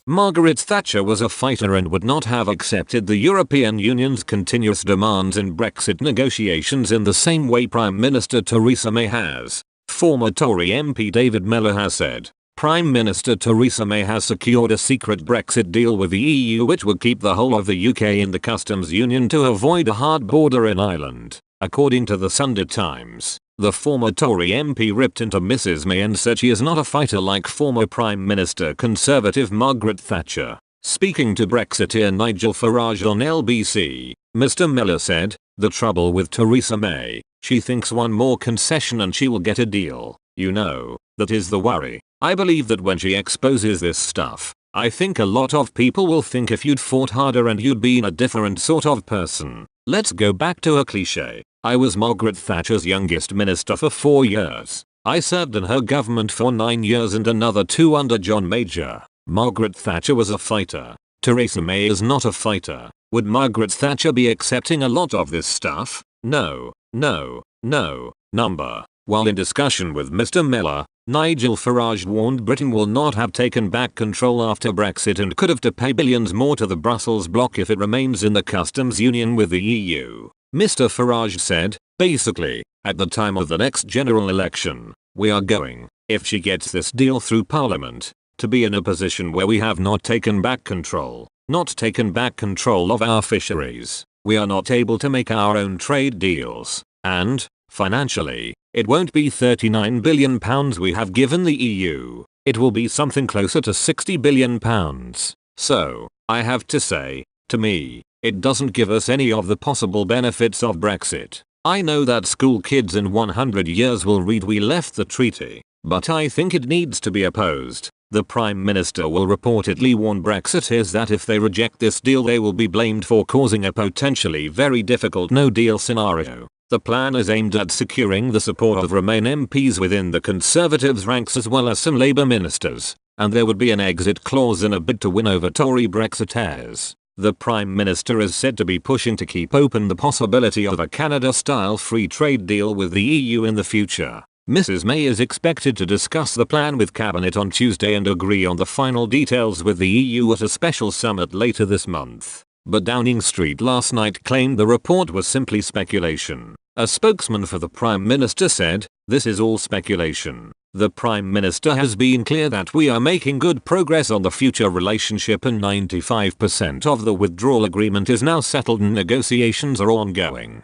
Margaret Thatcher was a fighter and would not have accepted the European Union's continuous demands in Brexit negotiations in the same way Prime Minister Theresa May has. Former Tory MP David Mellor has said, Prime Minister Theresa May has secured a secret Brexit deal with the EU which would keep the whole of the UK in the customs union to avoid a hard border in Ireland. According to the Sunday Times, the former Tory MP ripped into Mrs May and said she is not a fighter like former Prime Minister Conservative Margaret Thatcher. Speaking to Brexiteer Nigel Farage on LBC, Mr Mellor said, "The trouble with Theresa May, she thinks one more concession and she will get a deal. You know, that is the worry. I believe that when she exposes this stuff, I think a lot of people will think if you'd fought harder and you'd been a different sort of person." Let's go back to a cliche. I was Margaret Thatcher's youngest minister for 4 years. I served in her government for 9 years and another 2 under John Major. Margaret Thatcher was a fighter. Theresa May is not a fighter. Would Margaret Thatcher be accepting a lot of this stuff? No. While in discussion with Mr Mellor, Nigel Farage warned Britain will not have taken back control after Brexit and could have to pay billions more to the Brussels bloc if it remains in the customs union with the EU. Mr Farage said, basically, at the time of the next general election, we are going, if she gets this deal through Parliament, to be in a position where we have not taken back control of our fisheries. We are not able to make our own trade deals, and, financially, it won't be £39 billion we have given the EU, it will be something closer to £60 billion. So, I have to say, to me, it doesn't give us any of the possible benefits of Brexit. I know that school kids in 100 years will read "We left the treaty," but I think it needs to be opposed. The Prime Minister will reportedly warn Brexiteers that if they reject this deal they will be blamed for causing a potentially very difficult no-deal scenario. The plan is aimed at securing the support of Remain MPs within the Conservatives ranks as well as some Labour ministers, and there would be an exit clause in a bid to win over Tory Brexiteers. The Prime Minister is said to be pushing to keep open the possibility of a Canada-style free trade deal with the EU in the future. Mrs May is expected to discuss the plan with Cabinet on Tuesday and agree on the final details with the EU at a special summit later this month. But Downing Street last night claimed the report was simply speculation. A spokesman for the Prime Minister said, "This is all speculation. The Prime Minister has been clear that we are making good progress on the future relationship and 95% of the withdrawal agreement is now settled and negotiations are ongoing."